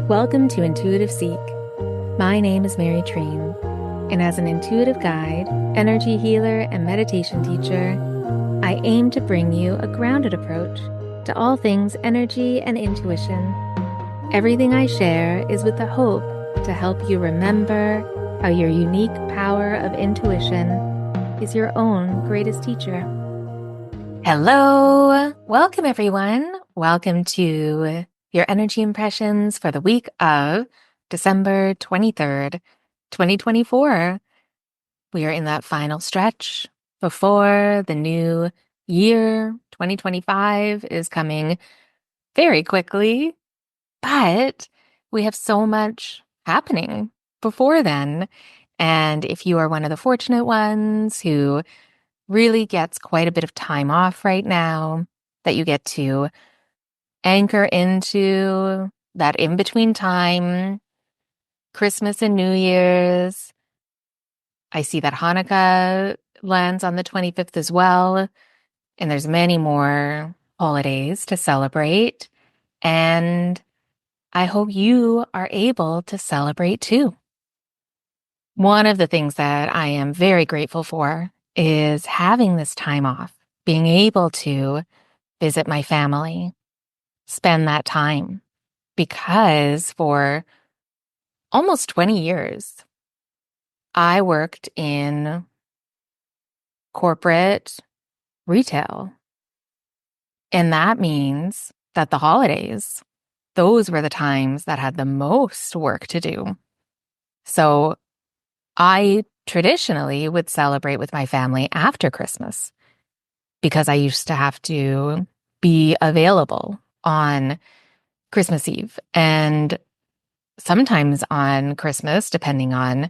Welcome to Intuitive Seek. My name is Mary Treen, and as an intuitive guide, energy healer, and meditation teacher, I aim to bring you a grounded approach to all things energy and intuition. Everything I share is with the hope to help you remember how your unique power of intuition is your own greatest teacher. Hello! Welcome, everyone. Welcome to your energy impressions for the week of December 23rd, 2024. We are in that final stretch before the new year. 2025 is coming very quickly, but we have so much happening before then. And if you are one of the fortunate ones who really gets quite a bit of time off right now, that you get to anchor into that in-between time, Christmas and New Year's. I see that Hanukkah lands on the 25th as well, and there's many more holidays to celebrate, and I hope you are able to celebrate too. One of the things that I am very grateful for is having this time off, being able to visit my family, spend that time, because for almost 20 years, I worked in corporate retail. And that means that the holidays, those were the times that had the most work to do. So I traditionally would celebrate with my family after Christmas because I used to have to be available on Christmas Eve and sometimes on Christmas, depending on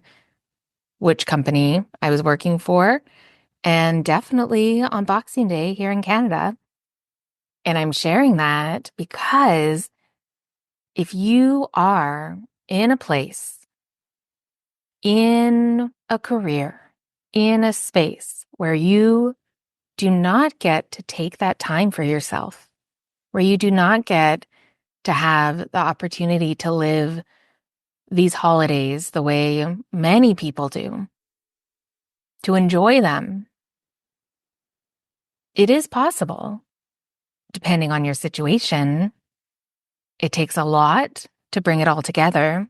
which company I was working for, and definitely on Boxing Day here in Canada. And I'm sharing that because if you are in a place, in a career, in a space where you do not get to take that time for yourself, where you do not get to have the opportunity to live these holidays the way many people do, to enjoy them, it is possible. Depending on your situation, it takes a lot to bring it all together.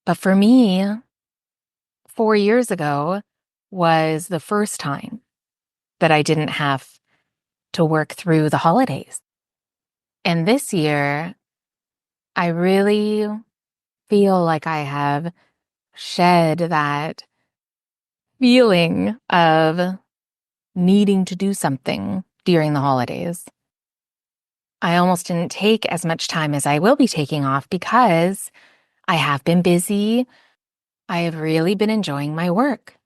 But for me, 4 years ago was the first time that I didn't have to work through the holidays. And this year, I really feel like I have shed that feeling of needing to do something during the holidays. I almost didn't take as much time as I will be taking off because I have been busy. I have really been enjoying my work.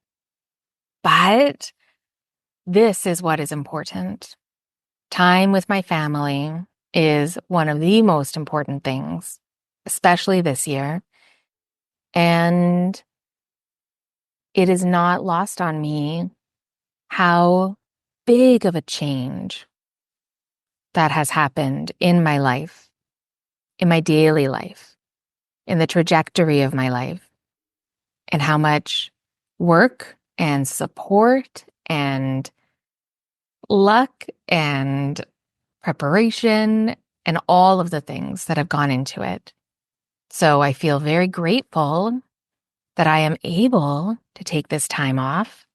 But this is what is important. Time with my family is one of the most important things, especially this year. And it is not lost on me how big of a change that has happened in my life, in my daily life, in the trajectory of my life, and how much work and support and luck and preparation and all of the things that have gone into it. So I feel very grateful that I am able to take this time off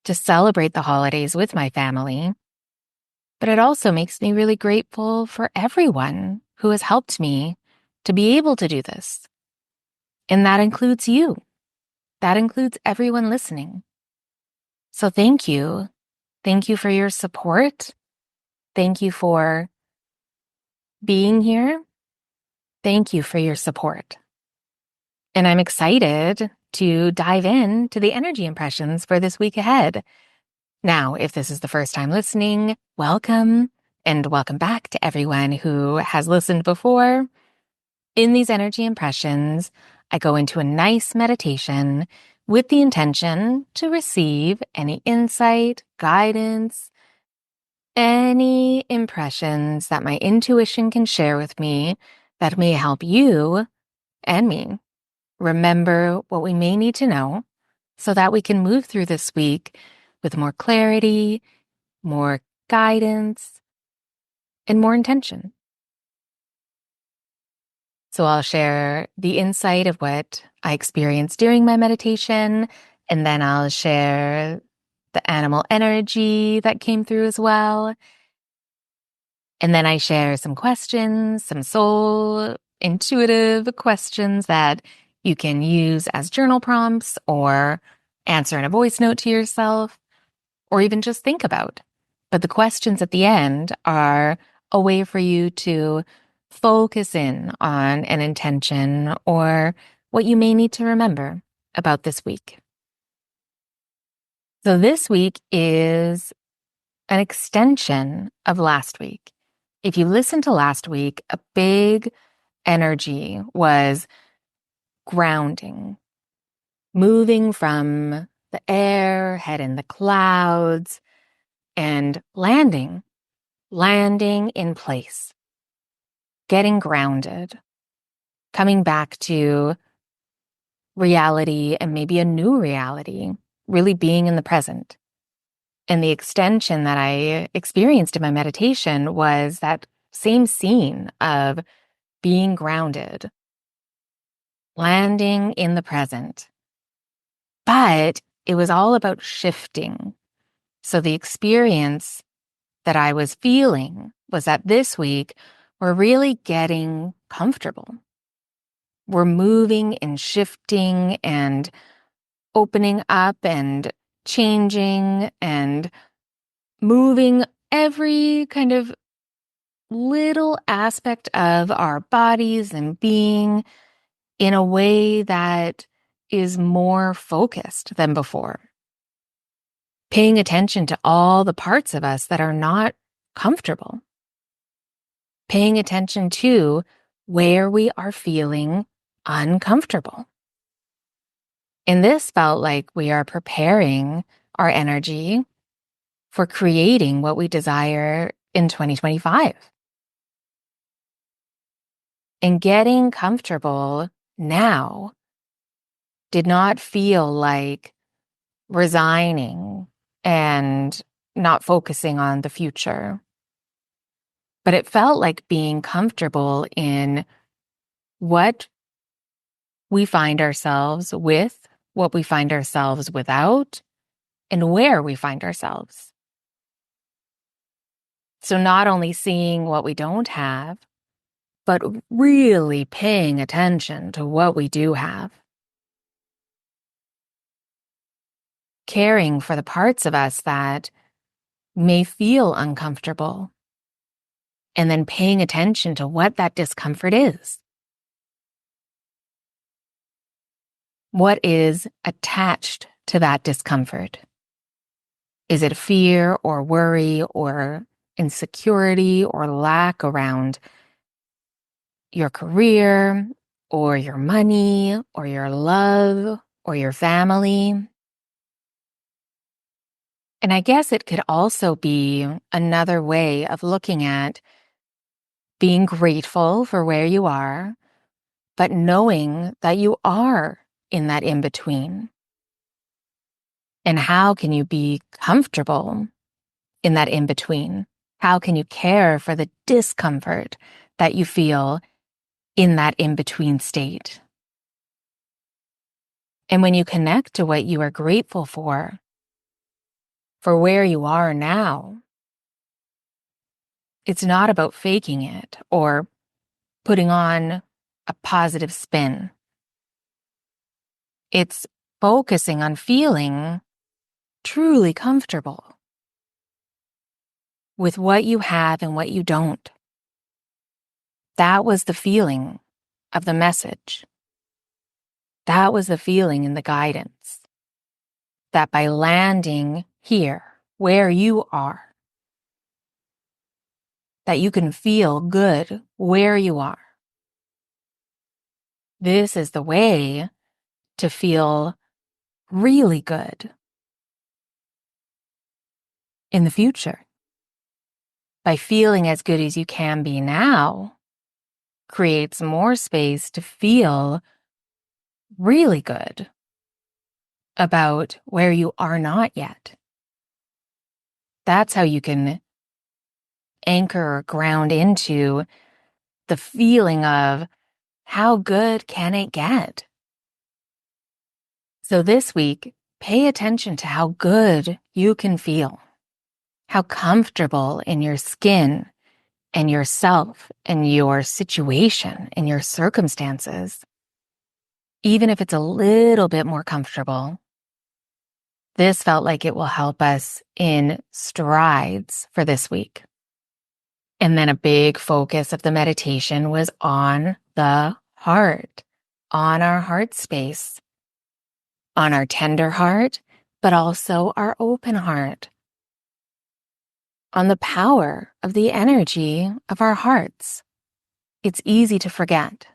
to celebrate the holidays with my family. But it also makes me really grateful for everyone who has helped me to be able to do this. And that includes you. That includes everyone listening. So thank you. Thank you for your support. Thank you for being here. Thank you for your support. And I'm excited to dive into the energy impressions for this week ahead. Now, if this is the first time listening, welcome, and welcome back to everyone who has listened before. In these energy impressions, I go into a nice meditation with the intention to receive any insight, guidance, any impressions that my intuition can share with me that may help you and me remember what we may need to know so that we can move through this week with more clarity, more guidance, and more intention. So I'll share the insight of what I experienced during my meditation, and then I'll share the animal energy that came through as well. And then I share some questions, some soul intuitive questions that you can use as journal prompts or answer in a voice note to yourself or even just think about. But the questions at the end are a way for you to focus in on an intention or what you may need to remember about this week. So this week is an extension of last week. If you listened to last week, a big energy was grounding, moving from the air, head in the clouds, and landing in place, getting grounded, coming back to reality and maybe a new reality, really being in the present. And the extension that I experienced in my meditation was that same scene of being grounded, landing in the present. But it was all about shifting. So the experience that I was feeling was that this week, we're really getting comfortable. We're moving and shifting and opening up and changing and moving every kind of little aspect of our bodies and being in a way that is more focused than before. Paying attention to all the parts of us that are not comfortable. Paying attention to where we are feeling uncomfortable. And this felt like we are preparing our energy for creating what we desire in 2025. And getting comfortable now did not feel like resigning and not focusing on the future. But it felt like being comfortable in what we find ourselves with, what we find ourselves without, and where we find ourselves. So not only seeing what we don't have, but really paying attention to what we do have. Caring for the parts of us that may feel uncomfortable, and then paying attention to what that discomfort is. What is attached to that discomfort? Is it fear or worry or insecurity or lack around your career or your money or your love or your family? And I guess it could also be another way of looking at being grateful for where you are, but knowing that you are in that in-between. And how can you be comfortable in that in-between? How can you care for the discomfort that you feel in that in-between state? And when you connect to what you are grateful for where you are now, it's not about faking it or putting on a positive spin. It's focusing on feeling truly comfortable with what you have and what you don't. That was the feeling of the message. That was the feeling in the guidance. That by landing here, where you are, that you can feel good where you are. This is the way to feel really good in the future. By feeling as good as you can be now, creates more space to feel really good about where you are not yet. That's how you can anchor or ground into the feeling of how good can it get? So this week, pay attention to how good you can feel, how comfortable in your skin and yourself and your situation and your circumstances. Even if it's a little bit more comfortable, this felt like it will help us in strides for this week. And then a big focus of the meditation was on the heart, on our heart space, on our tender heart, but also our open heart, on the power of the energy of our hearts. It's easy to forget.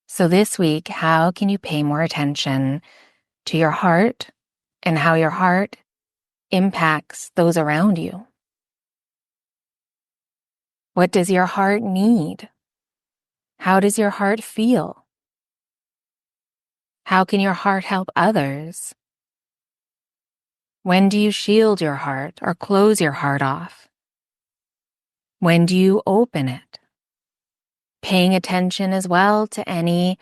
So this week, how can you pay more attention to your heart and how your heart impacts those around you? What does your heart need? How does your heart feel? How can your heart help others? When do you shield your heart or close your heart off? When do you open it? Paying attention as well to any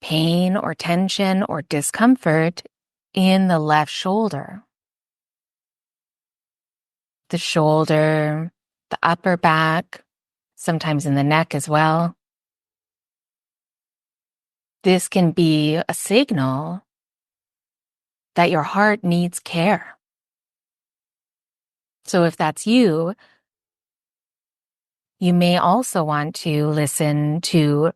pain or tension or discomfort in the left shoulder. The shoulder, the upper back, sometimes in the neck as well. This can be a signal that your heart needs care. So if that's you, you may also want to listen to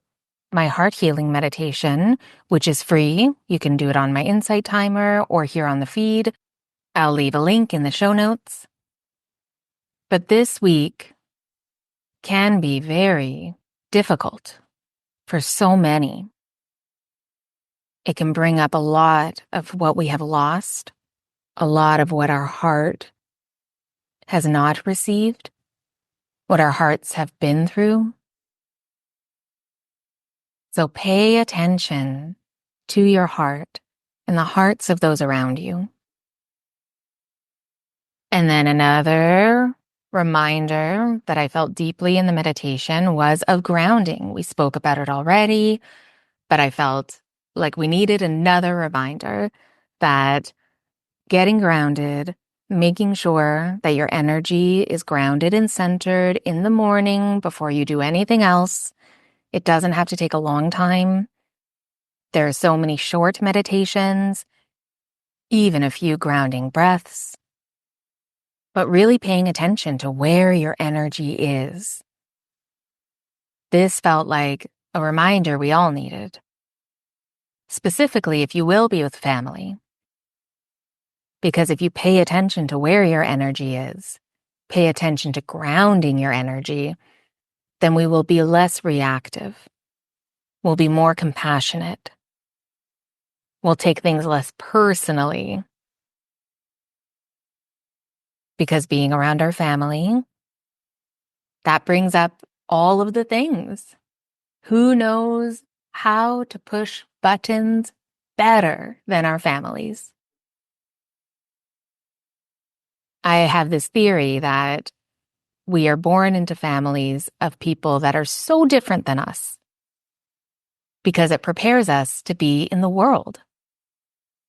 my heart healing meditation, which is free. You can do it on my Insight Timer or here on the feed. I'll leave a link in the show notes. But this week can be very difficult for so many. It can bring up a lot of what we have lost, a lot of what our heart has not received, what our hearts have been through. So pay attention to your heart and the hearts of those around you. And then another reminder that I felt deeply in the meditation was of grounding. We spoke about it already, but I felt like we needed another reminder that getting grounded, making sure that your energy is grounded and centered in the morning before you do anything else. It doesn't have to take a long time. There are so many short meditations, even a few grounding breaths, but really paying attention to where your energy is. This felt like a reminder we all needed. Specifically, if you will be with family. Because if you pay attention to where your energy is, pay attention to grounding your energy, then we will be less reactive. We'll be more compassionate. We'll take things less personally. Because being around our family, that brings up all of the things. Who knows how to push buttons better than our families? I have this theory that we are born into families of people that are so different than us because it prepares us to be in the world,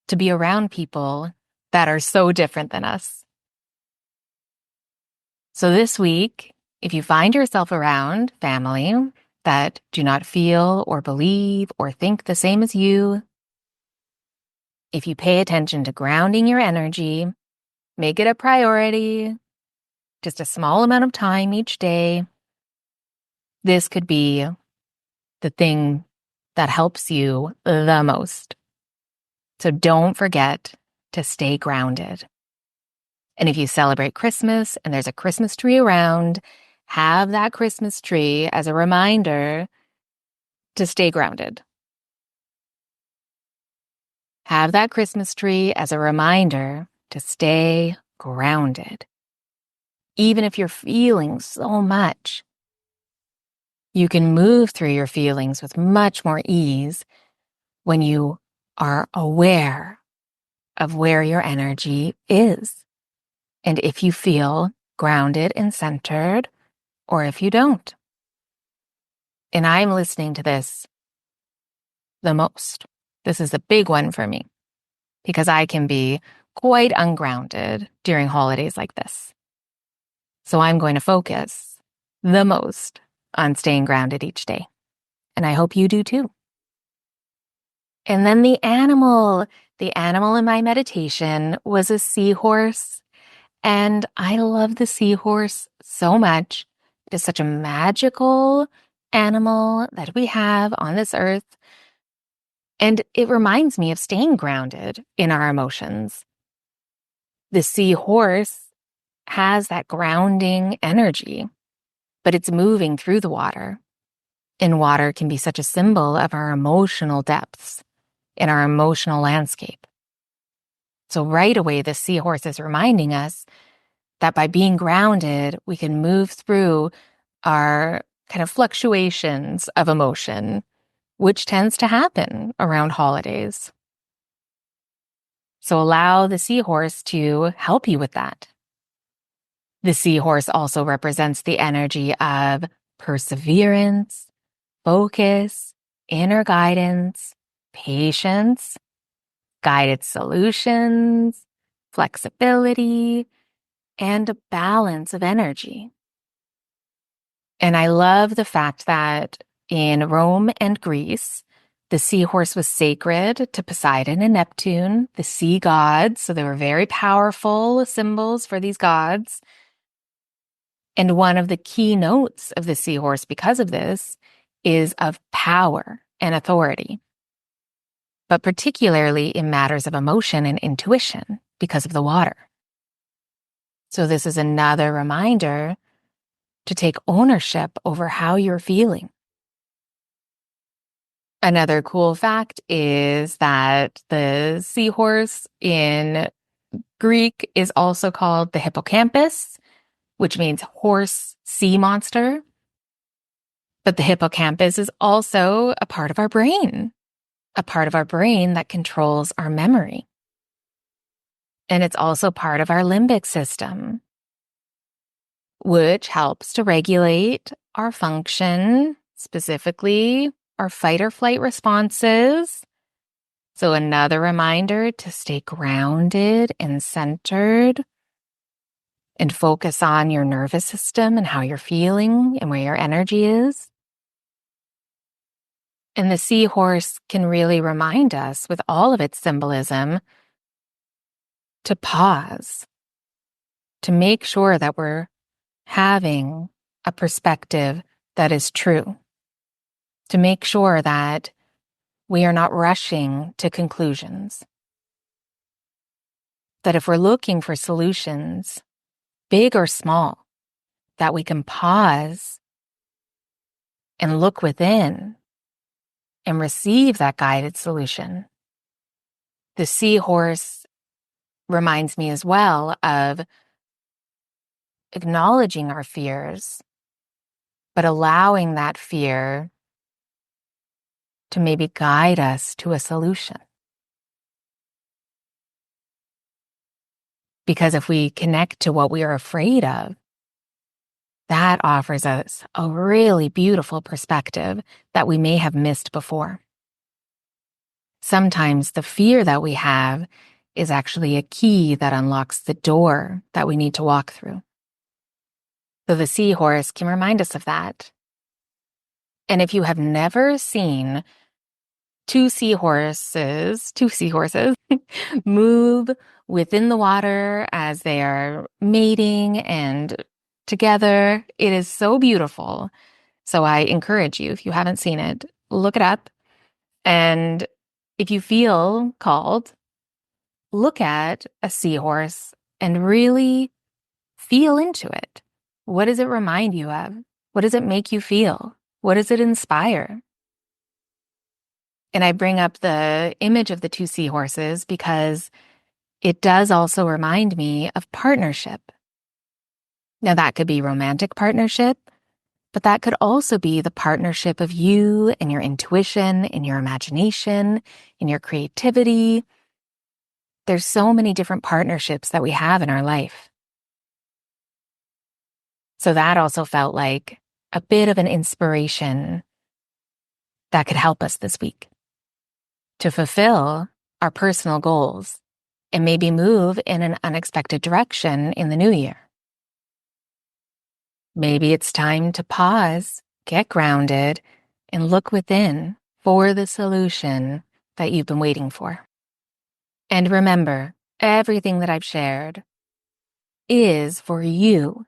to be around people that are so different than us. So this week, if you find yourself around family that do not feel or believe or think the same as you, if you pay attention to grounding your energy, make it a priority, just a small amount of time each day, this could be the thing that helps you the most. So don't forget to stay grounded. And if you celebrate Christmas and there's a Christmas tree around, have that Christmas tree as a reminder to stay grounded. Have that Christmas tree as a reminder to stay grounded. Even if you're feeling so much, You can move through your feelings with much more ease when you are aware of where your energy is, and if you feel grounded and centered, or if you don't. And I'm listening to this the most. This is a big one for me because I can be quite ungrounded during holidays like this. So I'm going to focus the most on staying grounded each day. And I hope you do too. And then the animal in my meditation was a seahorse. And I love the seahorse so much. It is such a magical animal that we have on this earth. And it reminds me of staying grounded in our emotions. The seahorse has that grounding energy, but it's moving through the water. And water can be such a symbol of our emotional depths in our emotional landscape. So right away, the seahorse is reminding us that by being grounded, we can move through our kind of fluctuations of emotion, which tends to happen around holidays. So allow the seahorse to help you with that. The seahorse also represents the energy of perseverance, focus, inner guidance, patience, guided solutions, flexibility, and a balance of energy. And I love the fact that in Rome and Greece, the seahorse was sacred to Poseidon and Neptune, the sea gods. So they were very powerful symbols for these gods. And one of the key notes of the seahorse because of this is of power and authority, but particularly in matters of emotion and intuition because of the water. So this is another reminder to take ownership over how you're feeling. Another cool fact is that the seahorse in Greek is also called the hippocampus, which means horse sea monster. But the hippocampus is also a part of our brain that controls our memory. And it's also part of our limbic system, which helps to regulate our function, specifically our fight or flight responses. So another reminder to stay grounded and centered and focus on your nervous system and how you're feeling and where your energy is. And the seahorse can really remind us, with all of its symbolism, to pause, to make sure that we're having a perspective that is true, to make sure that we are not rushing to conclusions. That if we're looking for solutions, big or small, that we can pause and look within and receive that guided solution. The seahorse reminds me as well of acknowledging our fears, but allowing that fear to maybe guide us to a solution. Because if we connect to what we are afraid of, that offers us a really beautiful perspective that we may have missed before. Sometimes the fear that we have is actually a key that unlocks the door that we need to walk through. So the seahorse can remind us of that. And if you have never seen two seahorses move within the water as they are mating and together, it is so beautiful. So I encourage you, if you haven't seen it, look it up. And if you feel called, look at a seahorse and really feel into it. What does it remind you of? What does it make you feel? What does it inspire? And I bring up the image of the two seahorses because it does also remind me of partnership. Now, that could be romantic partnership, But that could also be the partnership of you and your intuition, and your imagination, and your creativity. There's so many different partnerships that we have in our life. So that also felt like a bit of an inspiration that could help us this week to fulfill our personal goals and maybe move in an unexpected direction in the new year. Maybe it's time to pause, get grounded, and look within for the solution that you've been waiting for. And remember, everything that I've shared is for you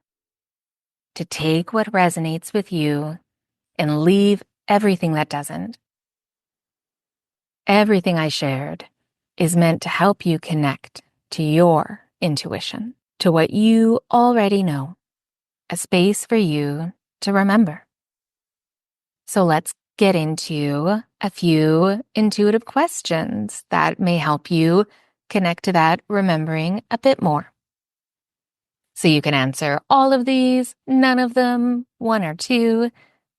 to take what resonates with you and leave everything that doesn't. Everything I shared is meant to help you connect to your intuition, to what you already know, a space for you to remember. So let's get into a few intuitive questions that may help you connect to that remembering a bit more. So you can answer all of these, none of them, one or two.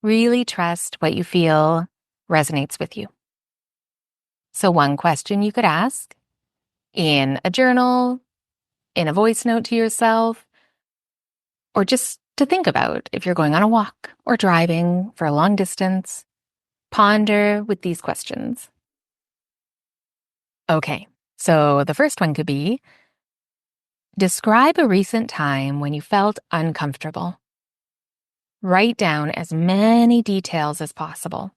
Really trust what you feel resonates with you. So one question you could ask in a journal, in a voice note to yourself, or just to think about if you're going on a walk or driving for a long distance, ponder with these questions. Okay, so the first one could be, describe a recent time when you felt uncomfortable. Write down as many details as possible.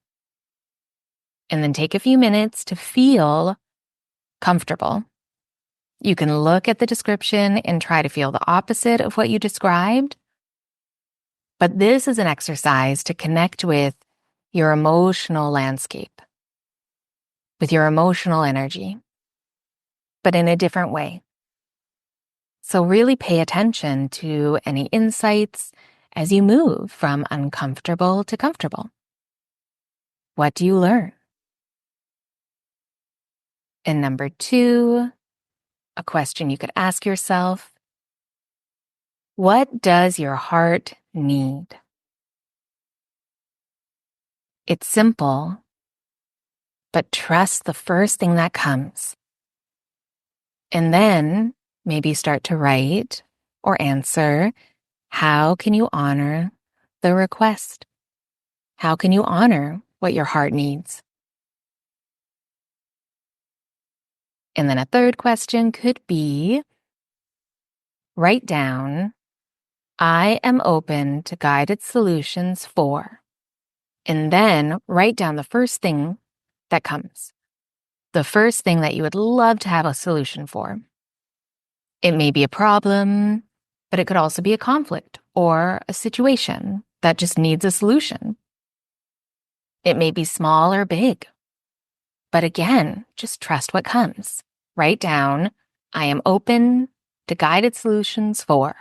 And then take a few minutes to feel comfortable. You can look at the description and try to feel the opposite of what you described. But this is an exercise to connect with your emotional landscape, with your emotional energy, but in a different way. So really pay attention to any insights as you move from uncomfortable to comfortable. What do you learn? And number 2, a question you could ask yourself, what does your heart need? It's simple, but trust the first thing that comes. And then maybe start to write or answer, how can you honor the request? How can you honor what your heart needs? And then a third question could be, write down, I am open to guided solutions for, and then write down the first thing that comes, the first thing that you would love to have a solution for. It may be a problem, but it could also be a conflict or a situation that just needs a solution. It may be small or big, but again, just trust what comes. Write down, I am open to guided solutions for,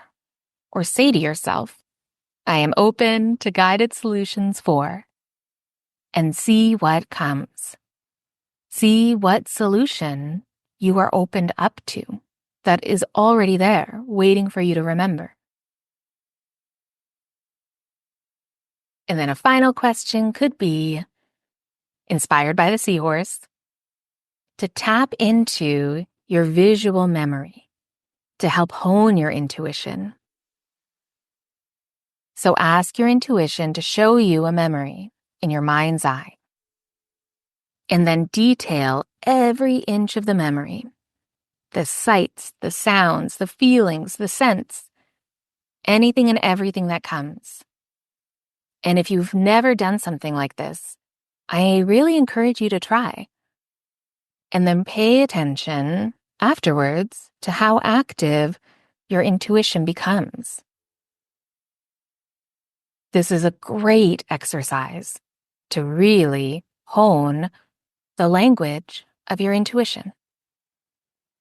or say to yourself, I am open to guided solutions for, and see what comes. See what solution you are opened up to that is already there, waiting for you to remember. And then a final question could be, inspired by the seahorse, to tap into your visual memory to help hone your intuition. So ask your intuition to show you a memory in your mind's eye. And then detail every inch of the memory, the sights, the sounds, the feelings, the scents, anything and everything that comes. And if you've never done something like this, I really encourage you to try. And then pay attention afterwards to how active your intuition becomes. This is a great exercise to really hone the language of your intuition.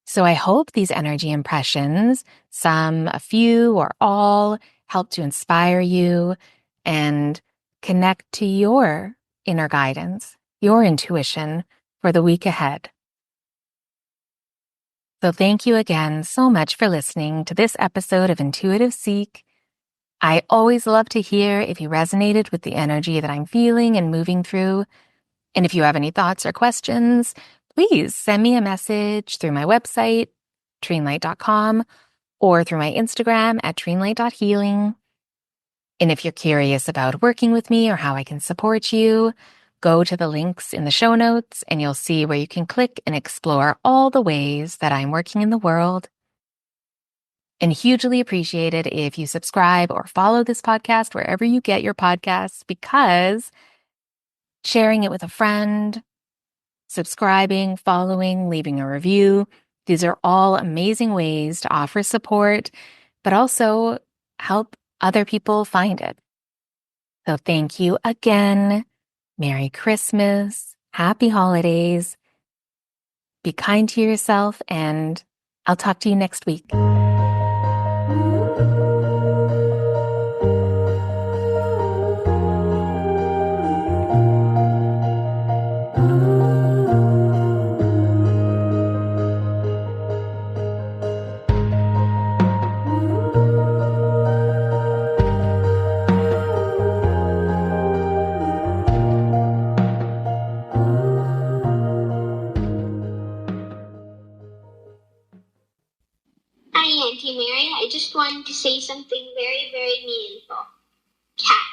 So I hope these energy impressions, some, a few, or all, help to inspire you and connect to your inner guidance, your intuition for the week ahead. So thank you again so much for listening to this episode of Intuitive Seek. I always love to hear if you resonated with the energy that I'm feeling and moving through. And if you have any thoughts or questions, please send me a message through my website, treenlight.com, or through my Instagram at treenlight.healing. And if you're curious about working with me or how I can support you, go to the links in the show notes and you'll see where you can click and explore all the ways that I'm working in the world. And hugely appreciated if you subscribe or follow this podcast wherever you get your podcasts, because sharing it with a friend, subscribing, following, leaving a review, these are all amazing ways to offer support, but also help other people find it. So thank you again. Merry Christmas. Happy holidays. Be kind to yourself, and I'll talk to you next week. Hi, Auntie Mary. I just wanted to say something very, very meaningful. Cat.